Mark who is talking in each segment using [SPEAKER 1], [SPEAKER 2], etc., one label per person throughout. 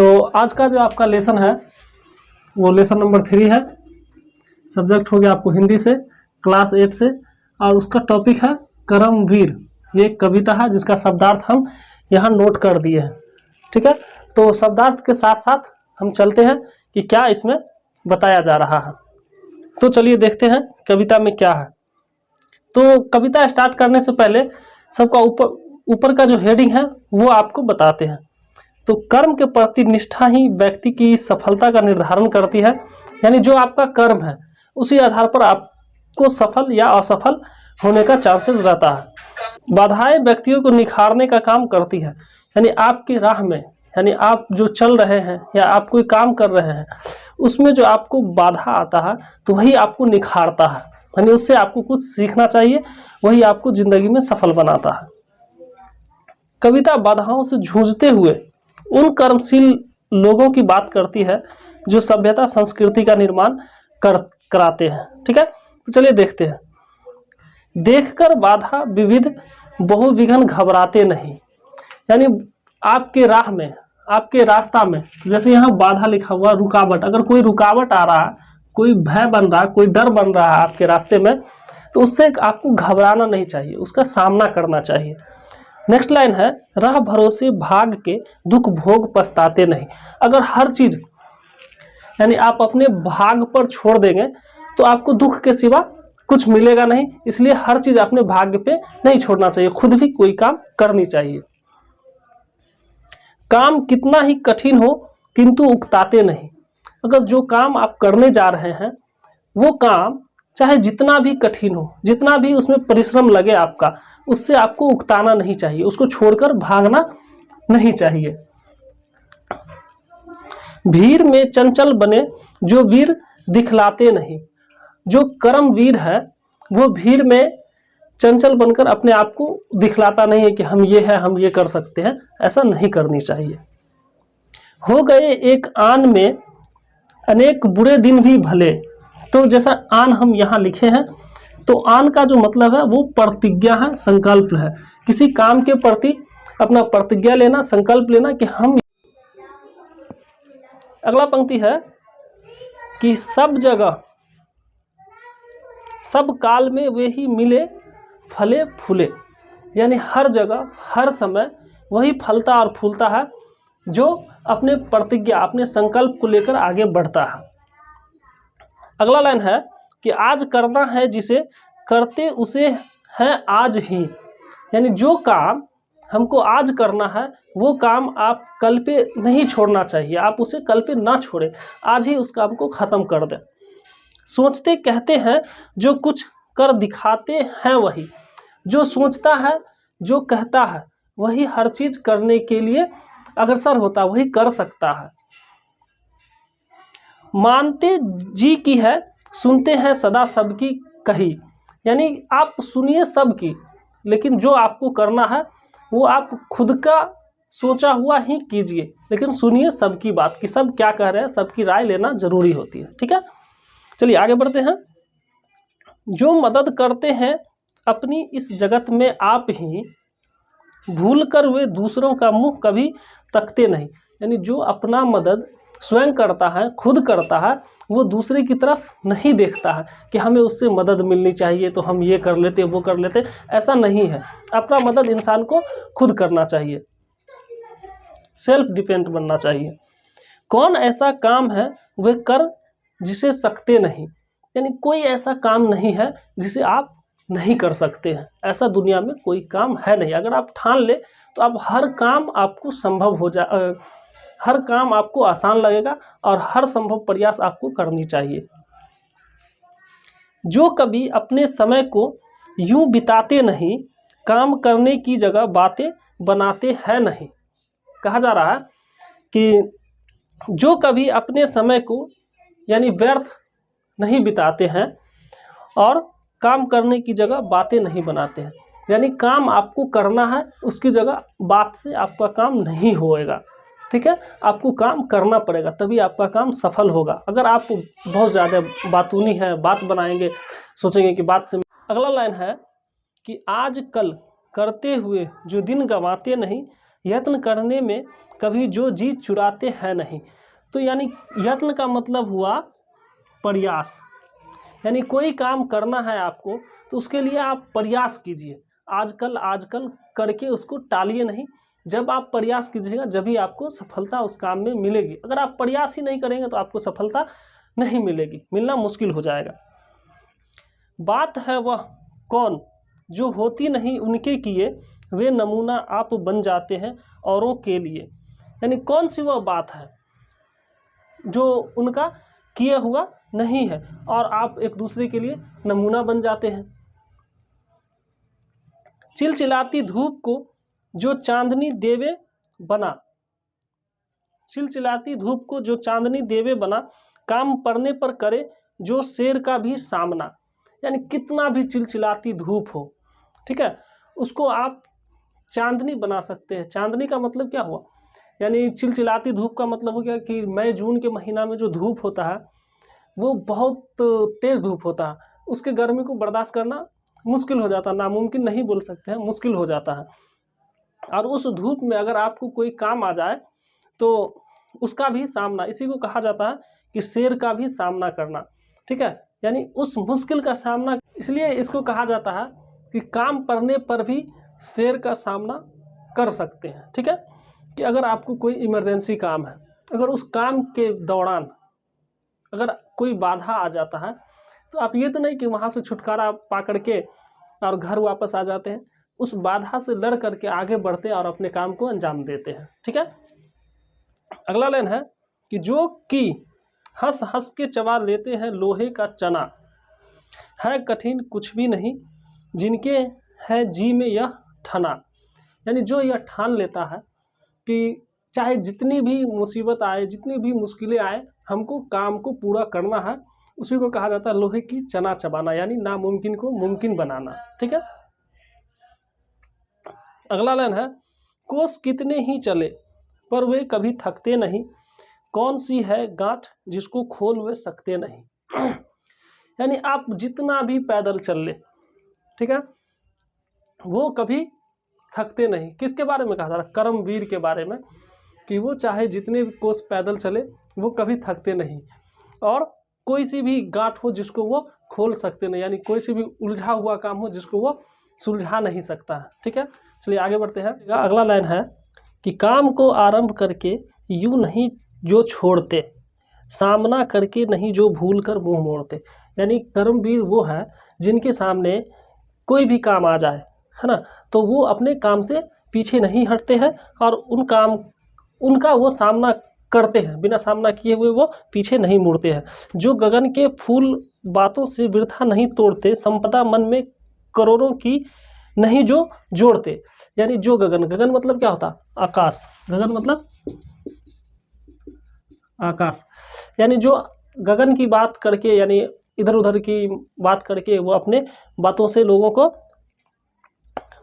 [SPEAKER 1] तो आज का जो आपका लेसन है वो लेसन नंबर 3 है। सब्जेक्ट हो गया आपको हिंदी से, क्लास 8 से, और उसका टॉपिक है करमवीर। ये एक कविता है जिसका शब्दार्थ हम यहाँ नोट कर दिए हैं। ठीक है, तो शब्दार्थ के साथ साथ हम चलते हैं कि क्या इसमें बताया जा रहा है। तो चलिए देखते हैं कविता में क्या है। तो कविता स्टार्ट करने से पहले सबका ऊपर का जो हेडिंग है वो आपको बताते हैं। तो कर्म के प्रति निष्ठा ही व्यक्ति की सफलता का निर्धारण करती है। यानी जो आपका कर्म है उसी आधार पर आपको सफल या असफल होने का चांसेस रहता है। बाधाएं व्यक्तियों को निखारने का काम करती है। यानी आपकी राह में, यानी आप जो चल रहे हैं या आप कोई काम कर रहे हैं उसमें जो आपको बाधा आता है तो वही आपको निखारता है। यानी उससे आपको कुछ सीखना चाहिए, वही आपको जिंदगी में सफल बनाता है। कविता बाधाओं से जूझते हुए उन कर्मशील लोगों की बात करती है जो सभ्यता संस्कृति का निर्माण कराते हैं। ठीक है, तो चलिए देखते हैं। देखकर बाधा विविध बहुविघ्न घबराते नहीं। यानी आपके राह में, आपके रास्ता में, जैसे यहाँ बाधा लिखा हुआ रुकावट, अगर कोई रुकावट आ रहा है, कोई भय बन रहा है, कोई डर बन रहा है आपके रास्ते में, तो उससे आपको घबराना नहीं चाहिए, उसका सामना करना चाहिए। नेक्स्ट लाइन है, राह भरोसे भाग के दुख भोग पछताते नहीं। अगर हर चीज यानी आप अपने भाग पर छोड़ देंगे तो आपको दुख के सिवा कुछ मिलेगा नहीं, इसलिए हर चीज अपने भाग्य पे नहीं छोड़ना चाहिए, खुद भी कोई काम करनी चाहिए। काम कितना ही कठिन हो किंतु उकताते नहीं। अगर जो काम आप करने जा रहे हैं वो काम चाहे जितना भी कठिन हो, जितना भी उसमें परिश्रम लगे आपका, उससे आपको उकताना नहीं चाहिए, उसको छोड़कर भागना नहीं चाहिए। भीड़ में चंचल बने जो वीर दिखलाते नहीं। जो कर्मवीर है वो भीड़ में चंचल बनकर अपने आप को दिखलाता नहीं है कि हम ये है, हम ये कर सकते हैं, ऐसा नहीं करनी चाहिए। हो गए एक आन में अनेक बुरे दिन भी भले। तो जैसा आन हम यहाँ लिखे हैं, तो आन का जो मतलब है वो प्रतिज्ञा है, संकल्प है, किसी काम के प्रति अपना प्रतिज्ञा लेना, संकल्प लेना कि हम। अगला पंक्ति है कि सब जगह सब काल में वे ही मिले फले फूले। यानी हर जगह हर समय वही फलता और फूलता है जो अपने प्रतिज्ञा, अपने संकल्प को लेकर आगे बढ़ता है। अगला लाइन है कि आज करना है जिसे करते उसे है आज ही। यानी जो काम हमको आज करना है वो काम आप कल पे नहीं छोड़ना चाहिए, आप उसे कल पे ना छोड़ें, आज ही उस काम को ख़त्म कर दें। सोचते कहते हैं जो कुछ कर दिखाते हैं वही। जो सोचता है, जो कहता है, वही हर चीज़ करने के लिए अग्रसर होता है, वही कर सकता है। मानते जी की है, सुनते हैं सदा सबकी कही। यानी आप सुनिए सबकी, लेकिन जो आपको करना है वो आप खुद का सोचा हुआ ही कीजिए, लेकिन सुनिए सबकी बात कि सब क्या कह रहे हैं, सबकी राय लेना जरूरी होती है। ठीक है, चलिए आगे बढ़ते हैं। जो मदद करते हैं अपनी इस जगत में आप ही, भूल कर वे दूसरों का मुंह कभी तकते नहीं। यानी जो अपना मदद स्वयं करता है, खुद करता है, वो दूसरे की तरफ नहीं देखता है कि हमें उससे मदद मिलनी चाहिए तो हम ये कर लेते, वो कर लेते, ऐसा नहीं है। अपना मदद इंसान को खुद करना चाहिए, सेल्फ डिपेंड बनना चाहिए। कौन ऐसा काम है वे कर जिसे सकते नहीं। यानी कोई ऐसा काम नहीं है जिसे आप नहीं कर सकते हैं, ऐसा दुनिया में कोई काम है नहीं। अगर आप ठान ले तो आप हर काम आपको संभव हो हर काम आपको आसान लगेगा और हर संभव प्रयास आपको करनी चाहिए। जो कभी अपने समय को यूं बिताते नहीं, काम करने की जगह बातें बनाते हैं नहीं। कहा जा रहा है कि जो कभी अपने समय को यानी व्यर्थ नहीं बिताते हैं और काम करने की जगह बातें नहीं बनाते हैं। यानी काम आपको करना है, उसकी जगह बात से आपका काम नहीं होएगा। ठीक है, आपको काम करना पड़ेगा तभी आपका काम सफल होगा। अगर आप बहुत ज़्यादा बातूनी है, बात बनाएंगे, सोचेंगे कि बात से। अगला लाइन है कि आज कल करते हुए जो दिन गंवाते नहीं, यत्न करने में कभी जो जीत चुराते हैं नहीं। तो यानी यत्न का मतलब हुआ प्रयास, यानी कोई काम करना है आपको तो उसके लिए आप प्रयास कीजिए, आजकल करके उसको टालिए नहीं। जब आप प्रयास कीजिएगा जब भी आपको सफलता उस काम में मिलेगी। अगर आप प्रयास ही नहीं करेंगे तो आपको सफलता नहीं मिलेगी, मिलना मुश्किल हो जाएगा। बात है वह कौन जो होती नहीं उनके किए, वे नमूना आप बन जाते हैं औरों के लिए। यानी कौन सी वह बात है जो उनका किया हुआ नहीं है और आप एक दूसरे के लिए नमूना बन जाते हैं। चिलचिलाती धूप को जो चांदनी देवे बना, चिलचिलाती धूप को जो चांदनी देवे बना, काम पड़ने पर करे जो शेर का भी सामना। यानी कितना भी चिलचिलाती धूप हो, ठीक है, उसको आप चांदनी बना सकते हैं। चांदनी का मतलब क्या हुआ, यानी चिलचिलाती धूप का मतलब हो गया कि मई जून के महीना में जो धूप होता है वो बहुत तेज़ धूप होता है, उसके गर्मी को बर्दाश्त करना मुश्किल हो जाता है, नामुमकिन नहीं बोल सकते हैं, मुश्किल हो जाता है। और उस धूप में अगर आपको कोई काम आ जाए तो उसका भी सामना, इसी को कहा जाता है कि शेर का भी सामना करना, ठीक है, यानी उस मुश्किल का सामना। इसलिए इसको कहा जाता है कि काम पड़ने पर भी शेर का सामना कर सकते हैं, ठीक है। कि अगर आपको कोई इमरजेंसी काम है, अगर उस काम के दौरान अगर कोई बाधा आ जाता है तो आप ये तो नहीं कि वहाँ से छुटकारा पा करके और घर वापस आ जाते हैं, उस बाधा से लड़ करके आगे बढ़ते हैं और अपने काम को अंजाम देते हैं, ठीक है। अगला लाइन है कि जो कि हंस हंस के चबा लेते हैं लोहे का चना, है कठिन कुछ भी नहीं जिनके है जी में यह ठना। यानी जो यह ठान लेता है कि चाहे जितनी भी मुसीबत आए, जितनी भी मुश्किलें आए, हमको काम को पूरा करना है, उसी को कहा जाता है लोहे की चना चबाना, यानी नामुमकिन को मुमकिन बनाना, ठीक है। अगला लाइन है कोस कितने ही चले पर वे कभी थकते नहीं, कौन सी है गांठ जिसको खोल वे सकते नहीं। यानी आप जितना भी पैदल चल ले, ठीक है, वो कभी थकते नहीं। किसके बारे में कहा जा रहा है, कर्मवीर के बारे में, कि वो चाहे जितने भी कोस पैदल चले वो कभी थकते नहीं और कोई सी भी गांठ हो जिसको वो खोल सकते नहीं, यानी कोई सी भी उलझा हुआ काम हो जिसको वो सुलझा नहीं सकता है, ठीक है। चलिए आगे बढ़ते हैं। अगला लाइन है कि काम को आरंभ करके यूं नहीं जो छोड़ते, सामना करके नहीं जो भूल कर मुंह मोड़ते। यानी कर्मवीर वो है जिनके सामने कोई भी काम आ जाए, है ना, तो वो अपने काम से पीछे नहीं हटते हैं और उनका वो सामना करते हैं, बिना सामना किए हुए वो पीछे नहीं मुड़ते हैं। जो गगन के फूल बातों से वृथा नहीं तोड़ते, संपदा मन में करोड़ों की नहीं जो जोड़ते। यानी जो गगन मतलब क्या होता, आकाश, गगन मतलब आकाश, यानी जो गगन की बात करके, यानी इधर उधर की बात करके वो अपने बातों से लोगों को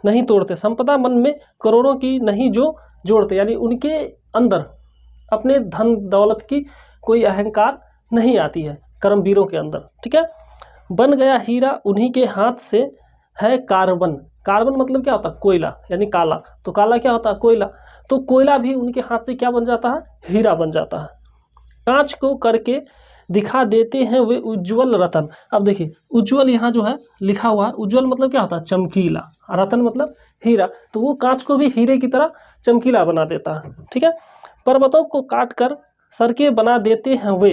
[SPEAKER 1] नहीं तोड़ते, संपदा मन में करोड़ों की नहीं जो जोड़ते। यानी उनके अंदर अपने धन दौलत की कोई अहंकार नहीं आती है कर्मवीरों के अंदर, ठीक है। बन गया हीरा उन्हीं के हाथ से है कार्बन, कार्बन मतलब क्या होता है, कोयला, यानी काला, तो काला क्या होता है, कोयला, तो कोयला भी उनके हाथ से क्या बन जाता है, हीरा बन जाता है। कांच को करके दिखा देते हैं वे उज्ज्वल रतन। अब देखिए उज्ज्वल यहाँ जो है लिखा हुआ है, उज्ज्वल मतलब क्या होता है, चमकीला, रतन मतलब हीरा, तो वो कांच को भी हीरे की तरह चमकीला बना देता है, ठीक है। पर्वतों को काट कर सड़कें बना देते हैं वे,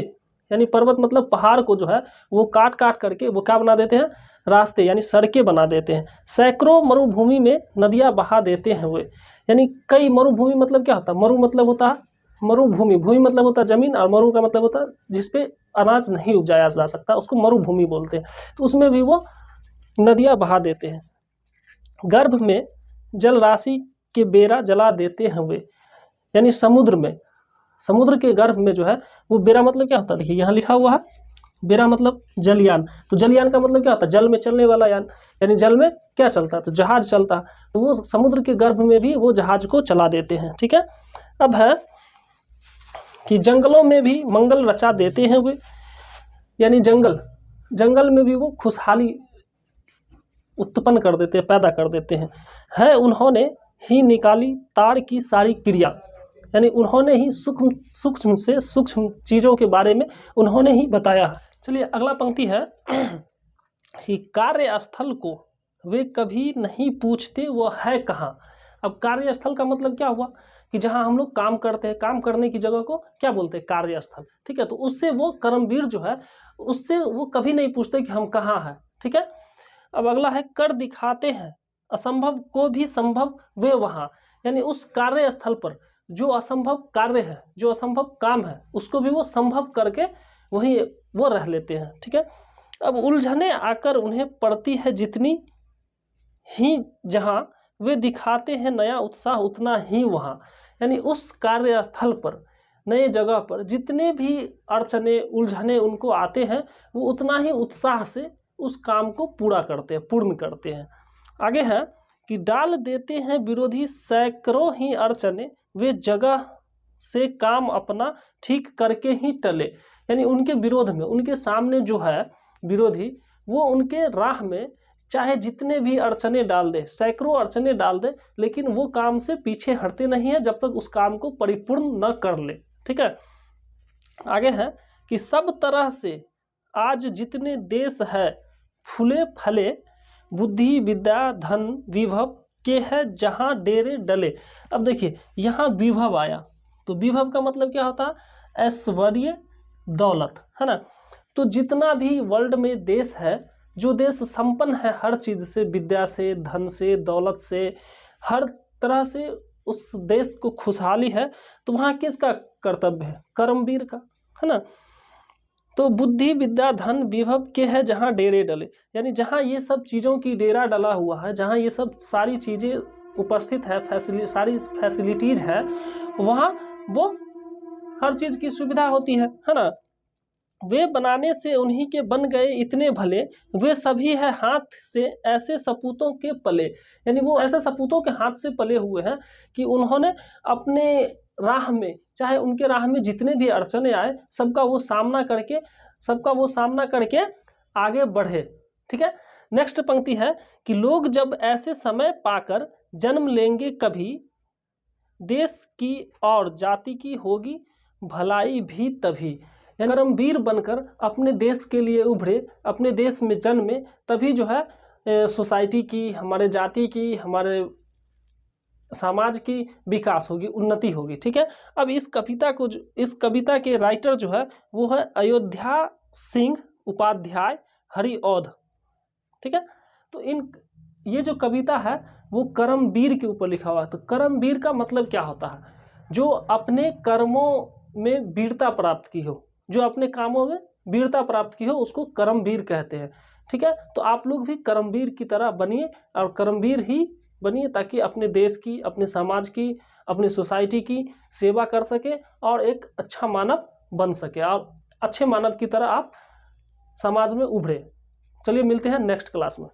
[SPEAKER 1] यानी पर्वत मतलब पहाड़ को जो है वो काट काट करके वो क्या बना देते हैं, रास्ते यानी सड़कें बना देते हैं। सैकड़ों मरुभूमि में नदियाँ बहा देते हैं वे, यानी कई मरुभूमि मतलब क्या होता है, मरु मतलब होता है मरुभूमि, भूमि मतलब होता है जमीन, और मरु का मतलब होता है जिसपे अनाज नहीं उपजाया जा सकता, उसको मरुभूमि बोलते हैं, तो उसमें भी वो नदियाँ बहा देते हैं। गर्भ में जल राशि के बेरा जला देते हैं वे, यानी समुद्र में, समुद्र के गर्भ में जो है वो बेरा मतलब क्या होता है, देखिए यहाँ लिखा हुआ है बेरा मतलब जलयान, तो जलयान का मतलब क्या होता है, जल में चलने वाला यान, यानी जल में क्या चलता है, तो जहाज चलता है, तो वो समुद्र के गर्भ में भी वो जहाज को चला देते हैं, ठीक है। अब है कि जंगलों में भी मंगल रचा देते हैं वे, यानी जंगल में भी वो खुशहाली उत्पन्न कर देते हैं, पैदा कर देते हैं। है उन्होंने ही निकाली ताड़ की सारी क्रिया, यानी उन्होंने ही सूक्ष्म सूक्ष्म से सूक्ष्म चीज़ों के बारे में उन्होंने ही बताया। चलिए अगला पंक्ति है कि कार्यस्थल को वे कभी नहीं पूछते वो है कहाँ। अब कार्यस्थल का मतलब क्या हुआ कि जहाँ हम लोग काम करते हैं, काम करने की जगह को क्या बोलते हैं, कार्यस्थल। ठीक है, तो उससे वो कर्मवीर जो है उससे वो कभी नहीं पूछते कि हम कहाँ हैं। ठीक है, अब अगला है कर दिखाते हैं असंभव को भी संभव वे वहाँ, यानी उस कार्यस्थल पर जो असंभव कार्य है, जो असंभव काम है, उसको भी वो संभव करके वहीं वो रह लेते हैं। ठीक है, अब उलझने आकर उन्हें पड़ती है जितनी ही जहाँ वे दिखाते हैं नया उत्साह उतना ही वहाँ, यानी उस कार्यस्थल पर नए जगह पर जितने भी अड़चने उलझने उनको आते हैं वो उतना ही उत्साह से उस काम को पूर्ण करते हैं। आगे है कि डाल देते हैं विरोधी सैकड़ों ही अड़चने वे जगह से काम अपना ठीक करके ही टले, यानी उनके विरोध में, उनके सामने जो है विरोधी, वो उनके राह में चाहे जितने भी अड़चने डाल दे, सैकड़ों अड़चने डाल दे, लेकिन वो काम से पीछे हटते नहीं है जब तक उस काम को परिपूर्ण न कर ले। ठीक है, आगे है कि सब तरह से आज जितने देश है फूले फले बुद्धि विद्या धन विभव के है जहाँ डेरे डले। अब देखिए यहाँ विभव आया, तो विभव का मतलब क्या होता है, ऐश्वर्य दौलत, है ना। तो जितना भी वर्ल्ड में देश है, जो देश संपन्न है हर चीज़ से, विद्या से, धन से, दौलत से, हर तरह से उस देश को खुशहाली है, तो वहाँ किसका कर्तव्य है, कर्मवीर का, है ना। तो बुद्धि विद्या धन विभव के है जहाँ डेरे डले, यानी जहाँ ये सब चीज़ों की डेरा डला हुआ है, जहाँ ये सब सारी चीज़ें उपस्थित है, सारी फैसिलिटीज है, वहाँ वो हर चीज़ की सुविधा होती है ना। वे बनाने से उन्हीं के बन गए इतने भले, वे सभी है हाथ से ऐसे सपूतों के पले, यानी वो ऐसे सपूतों के हाथ से पले हुए हैं कि उन्होंने अपने राह में, चाहे उनके राह में जितने भी अड़चने आए, सबका वो सामना करके आगे बढ़े। ठीक है, नेक्स्ट पंक्ति है कि लोग जब ऐसे समय पाकर जन्म लेंगे कभी, देश की और जाति की होगी भलाई भी तभी, कर्मवीर बनकर अपने देश के लिए उभरे, अपने देश में जन्मे, तभी जो है सोसाइटी की, हमारे जाति की, हमारे समाज की विकास होगी, उन्नति होगी। ठीक है, अब इस कविता के राइटर जो है वो है अयोध्या सिंह उपाध्याय हरिऔध। ठीक है, तो ये जो कविता है वो कर्मवीर के ऊपर लिखा हुआ है। तो कर्मवीर का मतलब क्या होता है, जो अपने कर्मों में वीरता प्राप्त की हो, जो अपने कामों में वीरता प्राप्त की हो, उसको कर्मवीर कहते हैं। ठीक है, तो आप लोग भी कर्मवीर की तरह बनिए और कर्मवीर ही बनिए, ताकि अपने देश की, अपने समाज की, अपनी सोसाइटी की सेवा कर सके और एक अच्छा मानव बन सके, और अच्छे मानव की तरह आप समाज में उभरे। चलिए मिलते हैं नेक्स्ट क्लास में।